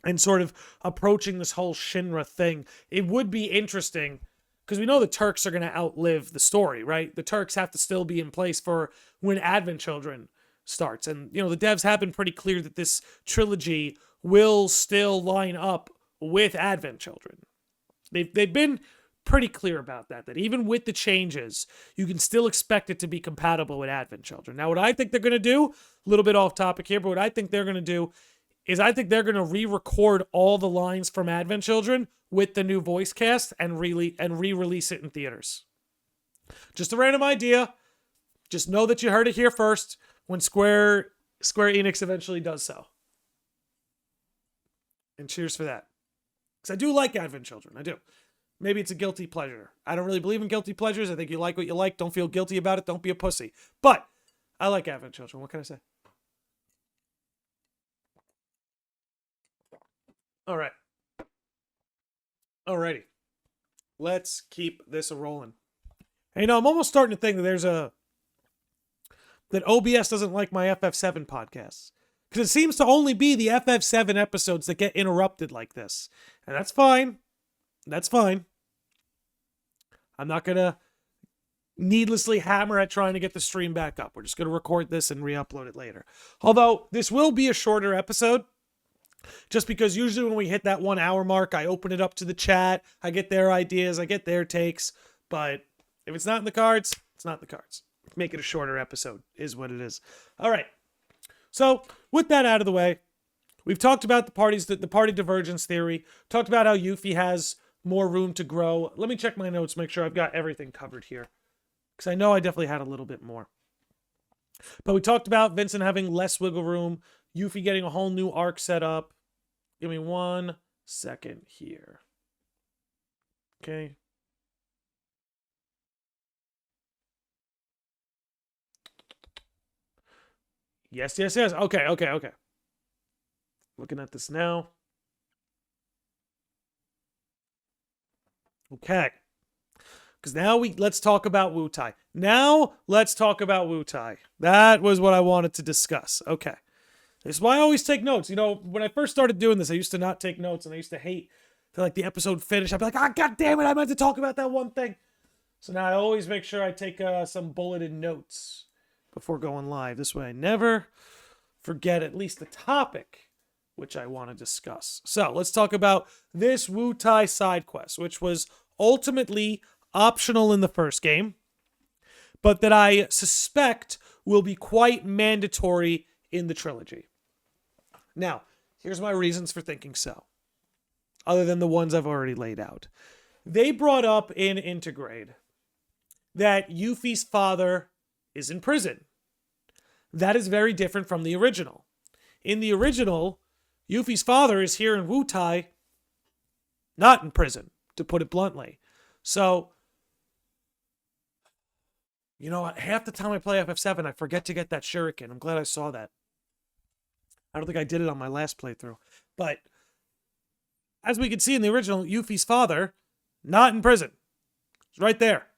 and sort of approaching this whole Shinra thing, it would be interesting because we know the Turks are going to outlive the story, right? The Turks have to still be in place for when Advent Children starts. And, the devs have been pretty clear that this trilogy will still line up with Advent Children. They've been pretty clear about that even with the changes, you can still expect it to be compatible with Advent Children. Now, what I think they're going to do, a little bit off topic here, but what I think they're going to do is I think they're going to re-record all the lines from Advent Children with the new voice cast and re-release it in theaters. Just a random idea. Just know that you heard it here first when Square Enix eventually does so. And cheers for that. Because I do like Advent Children. I do. Maybe it's a guilty pleasure. I don't really believe in guilty pleasures. I think you like what you like. Don't feel guilty about it. Don't be a pussy. But I like Advent Children. What can I say? All right. Alrighty. Let's keep this a-rolling. And, I'm almost starting to think that that OBS doesn't like my FF7 podcasts. Because it seems to only be the FF7 episodes that get interrupted like this. And that's fine. That's fine. I'm not going to needlessly hammer at trying to get the stream back up. We're just going to record this and re-upload it later. Although, this will be a shorter episode. Just because usually when we hit that 1 hour mark, I open it up to the chat. I get their ideas. I get their takes. But if it's not in the cards, it's not in the cards. Make it a shorter episode is what it is. All right. So with that out of the way, we've talked about the party divergence theory. Talked about how Yuffie has more room to grow. Let me check my notes, make sure I've got everything covered here. Because I know I definitely had a little bit more. But we talked about Vincent having less wiggle room. Yuffie getting a whole new arc set up. Give me 1 second here. Okay. Yes. Okay. Looking at this now. Okay. Because now let's talk about Wutai. That was what I wanted to discuss. Okay. This is why I always take notes. When I first started doing this, I used to not take notes, and I used to hate to the episode finish. I'd be like, God damn it, I meant to talk about that one thing. So now I always make sure I take some bulleted notes before going live. This way I never forget at least the topic which I want to discuss. So let's talk about this Wutai side quest, which was ultimately optional in the first game, but that I suspect will be quite mandatory in the trilogy. Now, here's my reasons for thinking so, other than the ones I've already laid out. They brought up in Intergrade that Yuffie's father is in prison. That is very different from the original. In the original, Yuffie's father is here in Wutai, not in prison, to put it bluntly. So, half the time I play FF7, I forget to get that shuriken. I'm glad I saw that. I don't think I did it on my last playthrough. But, as we can see in the original, Yuffie's father, not in prison. He's right there.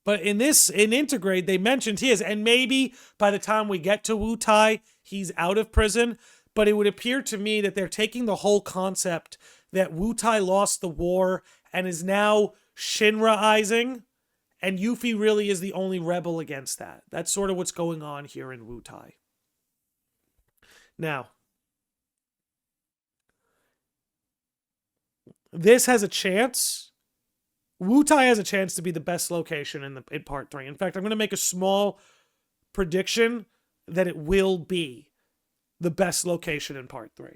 But in Intergrade, they mentioned he is. And maybe by the time we get to Wutai, he's out of prison. But it would appear to me that they're taking the whole concept that Wutai lost the war and is now Shinra-izing. And Yuffie really is the only rebel against that. That's sort of what's going on here in Wutai. Now, this has a chance. Wutai has a chance to be the best location in Part 3. In fact, I'm going to make a small prediction that it will be the best location in Part 3.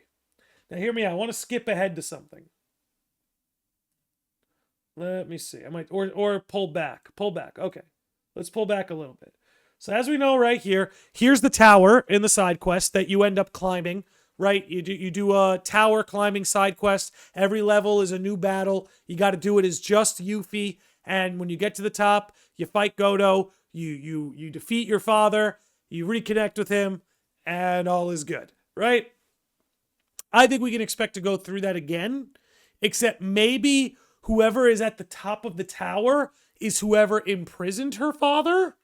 Now, hear me out. I want to skip ahead to something. Let me see. I might, or pull back. Pull back. Okay. Let's pull back a little bit. So as we know right here, here's the tower in the side quest that you end up climbing, right? You do a tower climbing side quest. Every level is a new battle. You got to do it as just Yuffie. And when you get to the top, you fight Godo. You defeat your father. You reconnect with him. And all is good, right? I think we can expect to go through that again. Except maybe whoever is at the top of the tower is whoever imprisoned her father.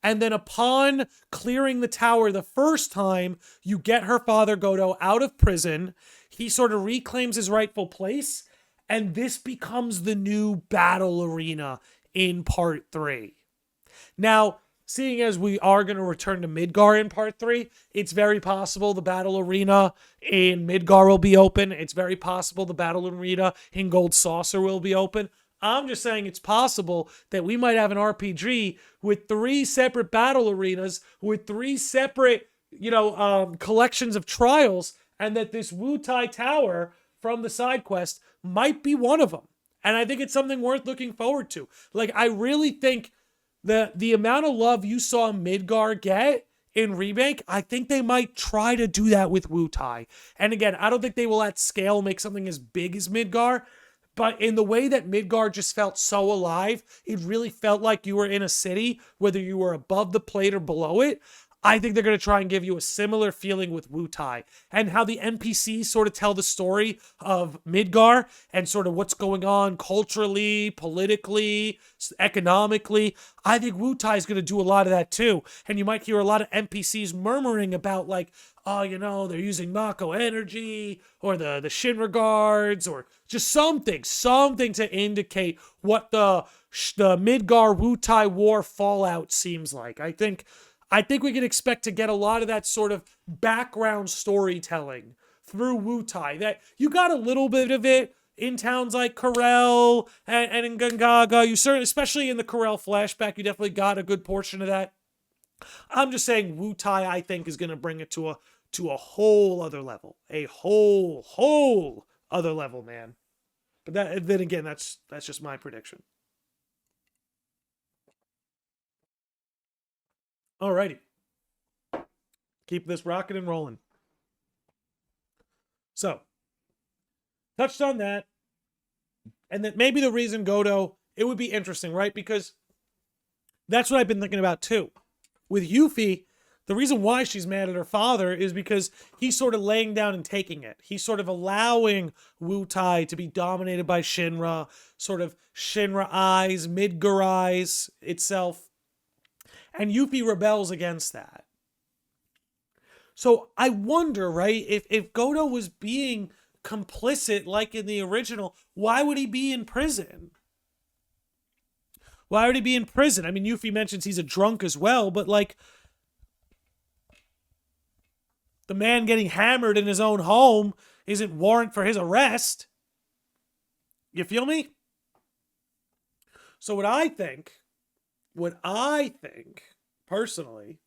And then upon clearing the tower the first time, you get her father, Godo, out of prison. He sort of reclaims his rightful place. And this becomes the new battle arena in Part 3. Now, seeing as we are going to return to Midgar in part 3, it's very possible the battle arena in Midgar will be open. It's very possible the battle arena in Gold Saucer will be open. I'm just saying it's possible that we might have an RPG with 3 separate battle arenas, with 3 separate, collections of trials, and that this Wutai Tower from the side quest might be one of them. And I think it's something worth looking forward to. Like, I really think the amount of love you saw Midgar get in Remake, I think they might try to do that with Wutai. And again, I don't think they will at scale make something as big as Midgar, but in the way that Midgar just felt so alive, it really felt like you were in a city, whether you were above the plate or below it. I think they're going to try and give you a similar feeling with Wutai, and how the NPCs sort of tell the story of Midgar and sort of what's going on culturally, politically, economically. I think Wutai is going to do a lot of that too. And you might hear a lot of NPCs murmuring about like, oh, they're using Mako energy or the Shinra guards or just something to indicate what the Midgar Wutai war fallout seems like. I think we can expect to get a lot of that sort of background storytelling through Wutai. That you got a little bit of it in towns like Corel and in Gongaga. You certainly, especially in the Corel flashback, you definitely got a good portion of that. I'm just saying Wutai, I think, is going to bring it to a whole other level. A whole other level, man. But then again, that's just my prediction. Alrighty. Keep this rocking and rolling. So, touched on that. And that maybe the reason Godo, it would be interesting, right? Because that's what I've been thinking about too. With Yuffie, the reason why she's mad at her father is because he's sort of laying down and taking it. He's sort of allowing Wutai to be dominated by Shinra, sort of Shinra-ize, Midgar-ize itself. And Yuffie rebels against that. So I wonder, right, if Godo was being complicit like in the original, why would he be in prison? Why would he be in prison? I mean, Yuffie mentions he's a drunk as well, but like, the man getting hammered in his own home isn't warrant for his arrest. You feel me? So what I think, personally,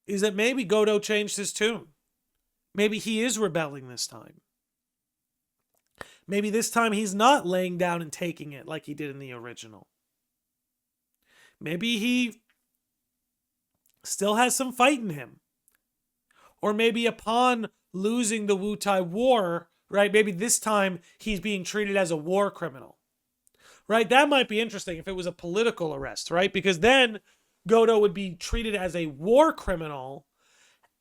is that maybe Godo changed his tune. Maybe he is rebelling this time. Maybe this time he's not laying down and taking it like he did in the original. Maybe he still has some fight in him. Or maybe upon losing the Wutai War, right, maybe this time he's being treated as a war criminal. Right? That might be interesting if it was a political arrest, right? Because then Godo would be treated as a war criminal,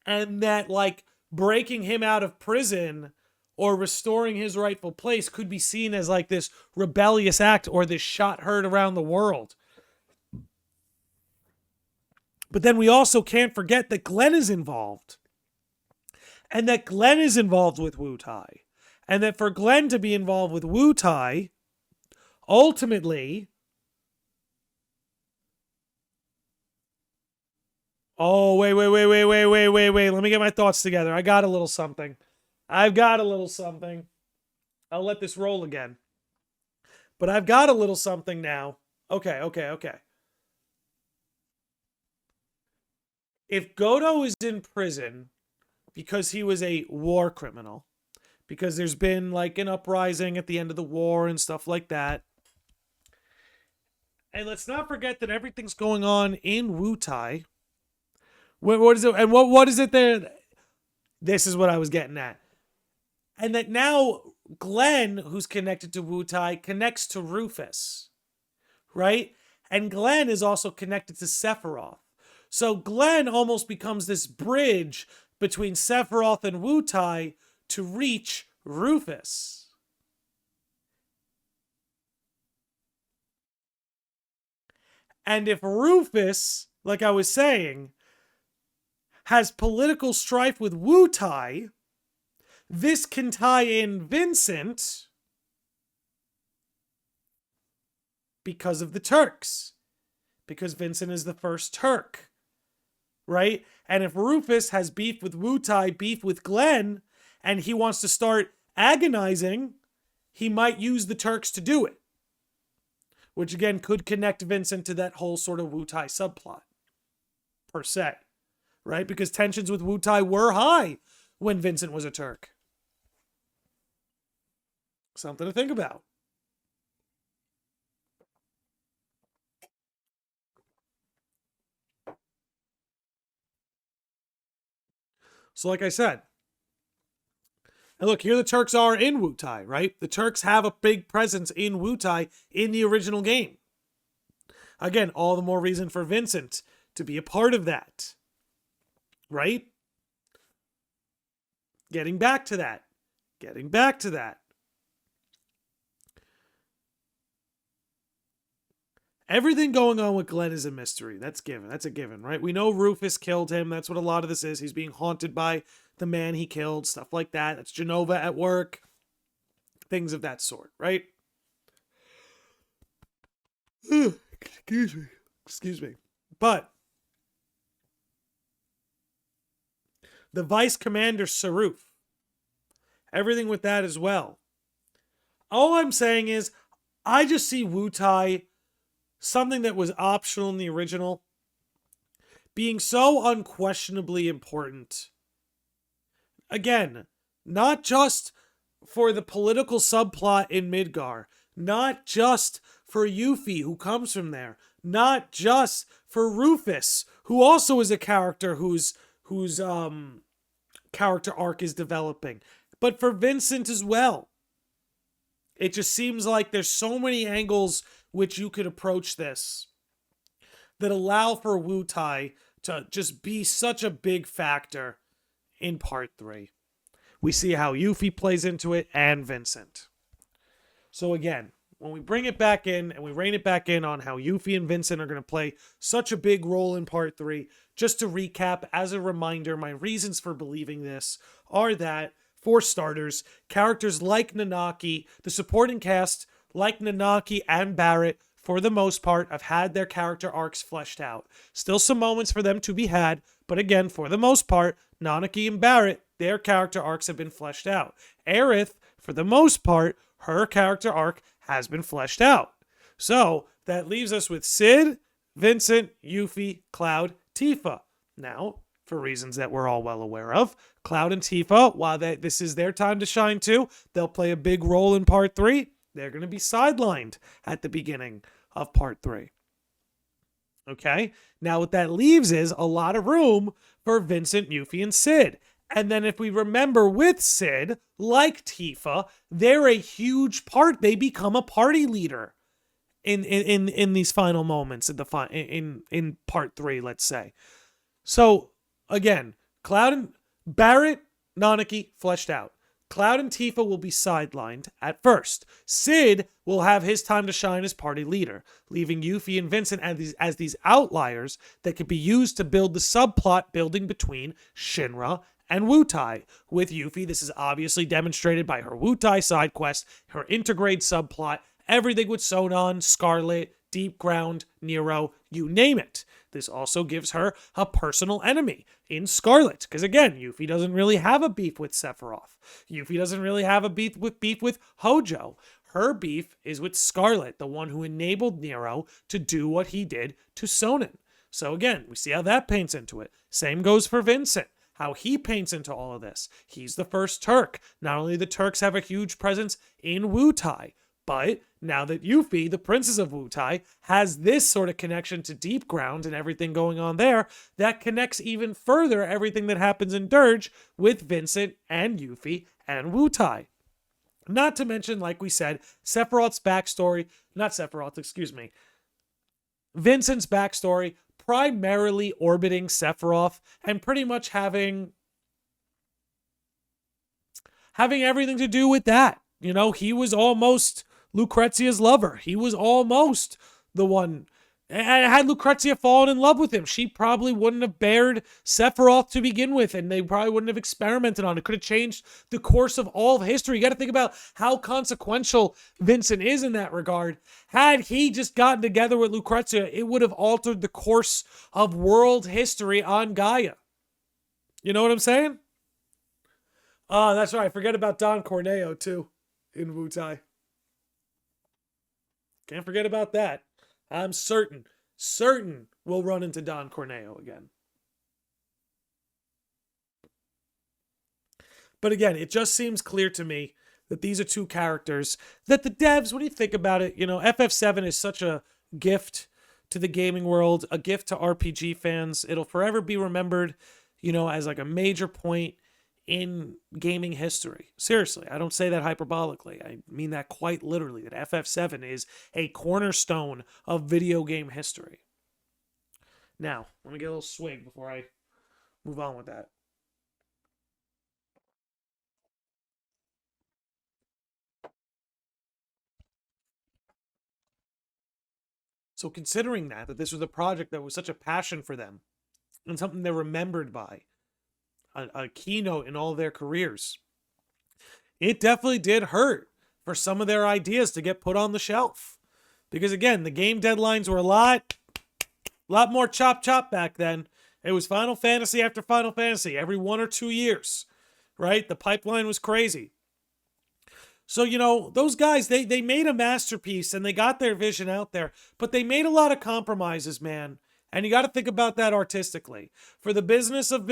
and that, like, breaking him out of prison or restoring his rightful place could be seen as like this rebellious act or this shot heard around the world. But then we also can't forget that Glenn is involved. And that Glenn is involved with Wutai. And that for Glenn to be involved with Wutai, ultimately... Oh, wait. Let me get my thoughts together. I've got a little something. I'll let this roll again. But I've got a little something now. Okay. If Godo is in prison because he was a war criminal, because there's been like an uprising at the end of the war and stuff like that, and let's not forget that everything's going on in Wutai. What is it? And what is it there? This is what I was getting at. And that now Glenn, who's connected to Wutai, connects to Rufus, right? And Glenn is also connected to Sephiroth. So Glenn almost becomes this bridge between Sephiroth and Wutai to reach Rufus. And if Rufus, like I was saying, has political strife with Wutai, this can tie in Vincent because of the Turks. Because Vincent is the first Turk. Right? And if Rufus has beef with Wu-Tai, beef with Glenn, and he wants to start agonizing, he might use the Turks to do it. Which again could connect Vincent to that whole sort of Wu-Tai subplot. Per se. Right? Because tensions with Wu-Tai were high when Vincent was a Turk. Something to think about. So like I said, and look, here the Turks are in Wu-Tai, right? The Turks have a big presence in Wu-Tai in the original game. Again, all the more reason for Vincent to be a part of that. Right? Getting back to that. Everything going on with Glenn is a mystery. That's given. That's a given, right? We know Rufus killed him. That's what a lot of this is. He's being haunted by the man he killed, stuff like that. That's Genova at work. Things of that sort, right? Excuse me. But the Vice Commander Saruf, everything with that as well. All I'm saying is, I just see Wu-Tai, something that was optional in the original, being so unquestionably important. Again, not just for the political subplot in Midgar, not just for Yuffie, who comes from there, not just for Rufus, who also is a character whose character arc is developing, but for Vincent as well. It just seems like there's so many angles which you could approach this that allow for Wu-Tai to just be such a big factor in part 3. We see how Yuffie plays into it and Vincent. So again, when we bring it back in and we rein it back in on how Yuffie and Vincent are going to play such a big role in part 3, just to recap, as a reminder, my reasons for believing this are that, for starters, characters like Nanaki, the supporting cast like Nanaki and Barrett, for the most part, have had their character arcs fleshed out. Still some moments for them to be had, but again, for the most part, Nanaki and Barrett, their character arcs have been fleshed out. Aerith, for the most part, her character arc has been fleshed out. So, that leaves us with Sid, Vincent, Yuffie, Cloud, Tifa. Now, for reasons that we're all well aware of, Cloud and Tifa, while this is their time to shine too, they'll play a big role in part 3. They're going to be sidelined at the beginning of part 3. Okay? Now, what that leaves is a lot of room for Vincent, Yuffie, and Sid. And then if we remember with Sid, like Tifa, they're a huge part. They become a party leader in these final moments in part 3, let's say. So, again, Cloud and Barrett, Nanaki, fleshed out. Cloud and Tifa will be sidelined at first. Sid will have his time to shine as party leader, leaving Yuffie and Vincent as these outliers that could be used to build the subplot building between Shinra and Wu-Tai. With Yuffie, this is obviously demonstrated by her Wu-Tai side quest, her Intergrade subplot, everything with Sonon, Scarlet, Deep Ground, Nero, you name it. This also gives her a personal enemy in Scarlet, because again, Yuffie doesn't really have a beef with Sephiroth. Yuffie doesn't really have a beef with Hojo. Her beef is with Scarlet, the one who enabled Nero to do what he did to Sonon. So again, we see how that paints into it. Same goes for Vincent, how he paints into all of this. He's the first Turk. Not only the Turks have a huge presence in Wu-Tai, but now that Yuffie, the princess of Wu-Tai, has this sort of connection to Deep Ground and everything going on there, that connects even further everything that happens in Dirge with Vincent and Yuffie and Wu-Tai. Not to mention, like we said, Sephiroth's backstory, Vincent's backstory, primarily orbiting Sephiroth and pretty much having everything to do with that. You know, he was almost Lucrezia's lover. He was almost the one And had Lucrezia fallen in love with him, she probably wouldn't have bared Sephiroth to begin with, and they probably wouldn't have experimented on it. It could have changed the course of all of history. You got to think about how consequential Vincent is in that regard. Had he just gotten together with Lucrezia, it would have altered the course of world history on Gaia. You know what I'm saying? Oh, that's right. Forget about Don Corneo, too, in Wu-Tai. Can't forget about that. I'm certain we'll run into Don Corneo again. But again, it just seems clear to me that these are two characters that the devs, when you think about it, FF7 is such a gift to the gaming world, a gift to RPG fans. It'll forever be remembered, as like a major point in gaming history. Seriously, I don't say that hyperbolically. I mean that quite literally, that FF7 is a cornerstone of video game history. Now, let me get a little swig before I move on with that. So considering that this was a project that was such a passion for them and something they're remembered by, a keynote in all their careers, it definitely did hurt for some of their ideas to get put on the shelf. Because again, the game deadlines were a lot more chop back then. It was Final Fantasy after Final Fantasy every 1 or 2 years, right? The pipeline was crazy. So, those guys, they made a masterpiece and they got their vision out there, but they made a lot of compromises, man. And you got to think about that artistically. For the business of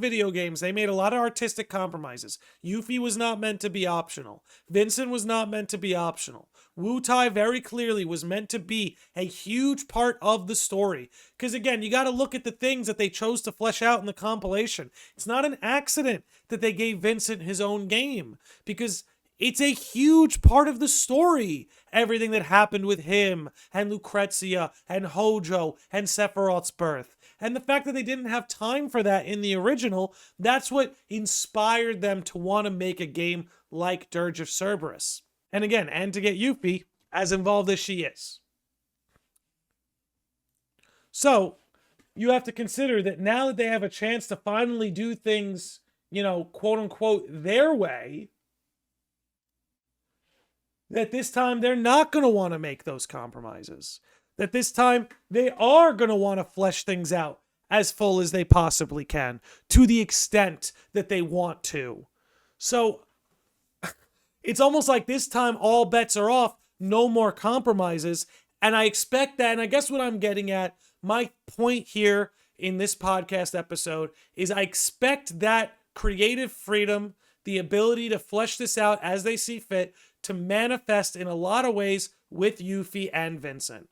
video games, they made a lot of artistic compromises. Yuffie was not meant to be optional. Vincent was not meant to be optional. Wu-Tai very clearly was meant to be a huge part of the story. Because again, you got to look at the things that they chose to flesh out in the compilation. It's not an accident that they gave Vincent his own game, because it's a huge part of the story. Everything that happened with him and Lucrezia and Hojo and Sephiroth's birth. And the fact that they didn't have time for that in the original, that's what inspired them to want to make a game like Dirge of Cerberus. And again, and to get Yuffie as involved as she is. So, you have to consider that now that they have a chance to finally do things, quote unquote, their way, that this time they're not going to want to make those compromises. That this time they are going to want to flesh things out as full as they possibly can, to the extent that they want to. So it's almost like this time all bets are off, no more compromises. And I expect that, and I guess what I'm getting at, my point here in this podcast episode is I expect that creative freedom, the ability to flesh this out as they see fit, to manifest in a lot of ways with Yuffie and Vincent.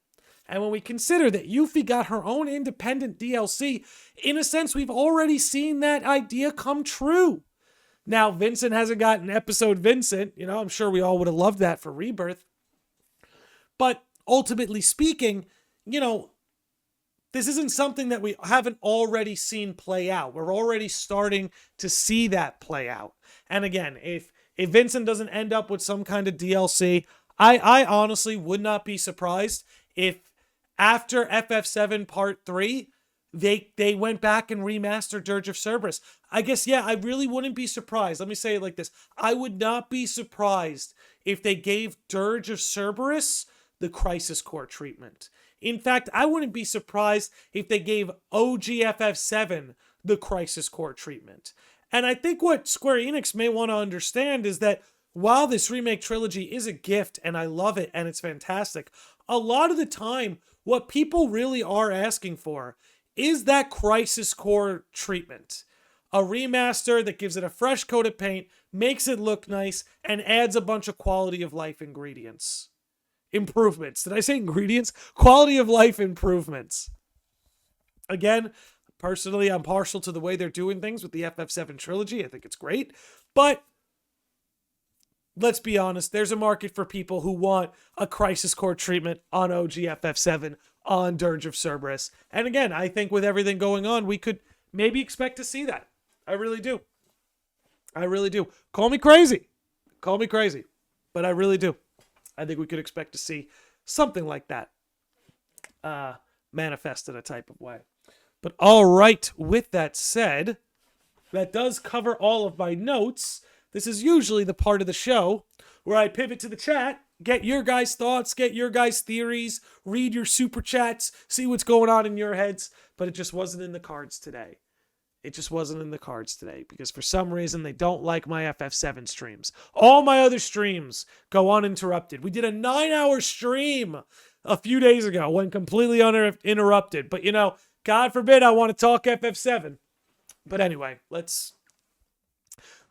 And when we consider that Yuffie got her own independent DLC, in a sense, we've already seen that idea come true. Now, Vincent hasn't gotten episode Vincent. I'm sure we all would have loved that for Rebirth. But ultimately speaking, this isn't something that we haven't already seen play out. We're already starting to see that play out. And again, if Vincent doesn't end up with some kind of DLC, I honestly would not be surprised if after FF7 Part 3, they went back and remastered Dirge of Cerberus. I guess, I really wouldn't be surprised. Let me say it like this. I would not be surprised if they gave Dirge of Cerberus the Crisis Core treatment. In fact, I wouldn't be surprised if they gave OG FF7 the Crisis Core treatment. And I think what Square Enix may want to understand is that while this remake trilogy is a gift, and I love it, and it's fantastic, a lot of the time, what people really are asking for is that Crisis Core treatment. A remaster that gives it a fresh coat of paint, makes it look nice, and adds a bunch of quality of life ingredients. Improvements. Did I say ingredients? Quality of life improvements. Again, personally, I'm partial to the way they're doing things with the FF7 trilogy. I think it's great. But let's be honest, there's a market for people who want a Crisis Core treatment on OG FF7, on Dirge of Cerberus. And again, I think with everything going on, we could maybe expect to see that. I really do. I really do. Call me crazy. Call me crazy. But I really do. I think we could expect to see something like that. manifest in a type of way. But all right, with that said, that does cover all of my notes. This is usually the part of the show where I pivot to the chat, get your guys' thoughts, get your guys' theories, read your super chats, see what's going on in your heads. But it just wasn't in the cards today. It just wasn't in the cards today because for some reason they don't like my FF7 streams. All my other streams go uninterrupted. We did a 9-hour stream a few days ago, went completely uninterrupted. But, you know, God forbid I want to talk FF7. But anyway, let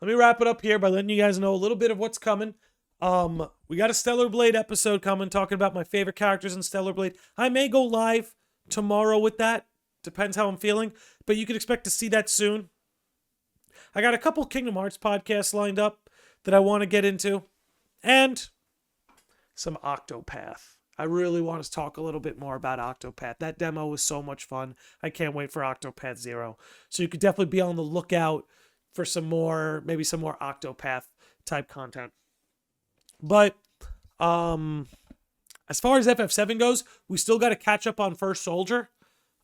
me wrap it up here by letting you guys know a little bit of what's coming. We got a Stellar Blade episode coming, talking about my favorite characters in Stellar Blade. I may go live tomorrow with that. Depends how I'm feeling. But you can expect to see that soon. I got a couple Kingdom Hearts podcasts lined up that I want to get into. And some Octopath. I really want to talk a little bit more about Octopath. That demo was so much fun. I can't wait for Octopath Zero. So you could definitely be on the lookout for maybe some more Octopath type content. But as far as FF7 goes, we still got to catch up on First Soldier.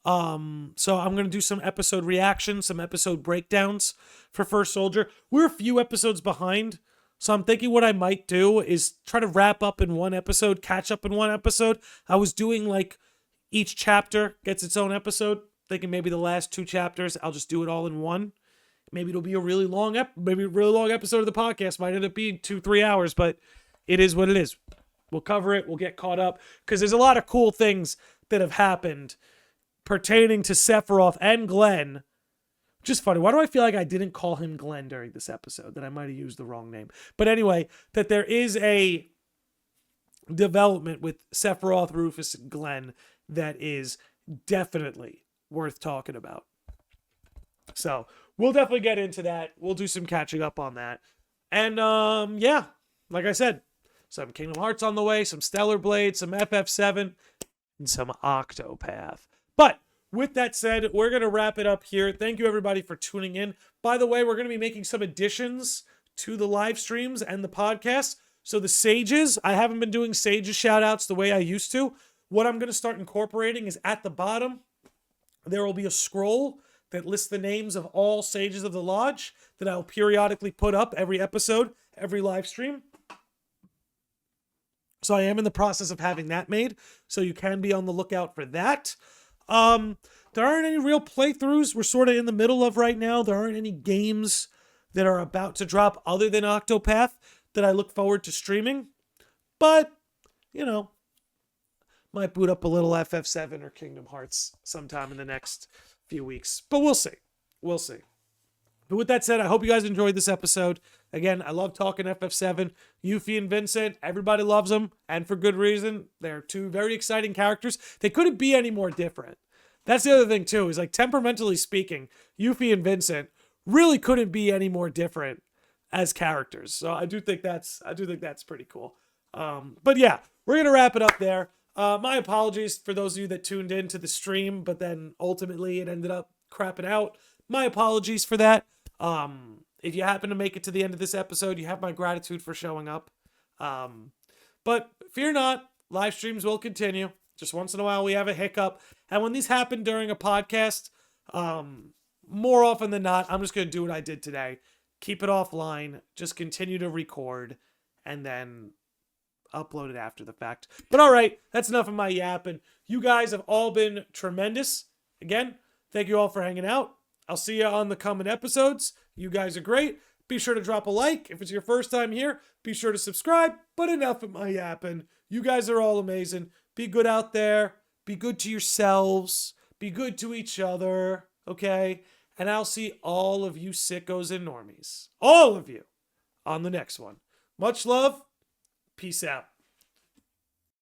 So I'm going to do some episode reactions, some episode breakdowns for First Soldier. We're a few episodes behind. So I'm thinking what I might do is try to wrap up in one episode, catch up in one episode. I was doing like each chapter gets its own episode. Thinking maybe the last 2 chapters, I'll just do it all in one. Maybe it'll be a really long episode of the podcast. Might end up being 2-3 hours, but it is what it is. We'll cover it. We'll get caught up because there's a lot of cool things that have happened pertaining to Sephiroth and Glenn. Just funny. Why do I feel like I didn't call him Glenn during this episode? That I might have used the wrong name. But anyway, that there is a development with Sephiroth, Rufus, and Glenn that is definitely worth talking about. So we'll definitely get into that. We'll do some catching up on that. And yeah, like I said, some Kingdom Hearts on the way, some Stellar Blade, some FF7, and some Octopath. But with that said, we're going to wrap it up here. Thank you, everybody, for tuning in. By the way, we're going to be making some additions to the live streams and the podcast. So the Sages, I haven't been doing Sages shout-outs the way I used to. What I'm going to start incorporating is at the bottom, there will be a scroll that lists the names of all Sages of the Lodge that I'll periodically put up every episode, every live stream. So I am in the process of having that made. So you can be on the lookout for that. There aren't any real playthroughs we're sort of in the middle of right now. There aren't any games that are about to drop other than Octopath that I look forward to streaming. But, you know, might boot up a little FF7 or Kingdom Hearts sometime in the next few weeks. But we'll see. We'll see. But with that said, I hope you guys enjoyed this episode. Again, I love talking FF7. Yuffie and Vincent, everybody loves them, and for good reason. They're 2 very exciting characters. They couldn't be any more different. That's the other thing, too, is like temperamentally speaking, Yuffie and Vincent really couldn't be any more different as characters. So I do think that's pretty cool. But yeah, we're going to wrap it up there. My apologies for those of you that tuned in to the stream, but then ultimately it ended up crapping out. My apologies for that. If you happen to make it to the end of this episode, you have my gratitude for showing up. But fear not, live streams will continue. Just once in a while we have a hiccup. And when these happen during a podcast, more often than not, I'm just going to do what I did today. Keep it offline. Just continue to record and then upload it after the fact. But all right, that's enough of my yapping. You guys have all been tremendous. Again, thank you all for hanging out. I'll see you on the coming episodes. You guys are great. Be sure to drop a like. If it's your first time here, be sure to subscribe. But enough of my yapping. You guys are all amazing. Be good out there. Be good to yourselves. Be good to each other. Okay? And I'll see all of you sickos and normies, all of you, on the next one. Much love. Peace out.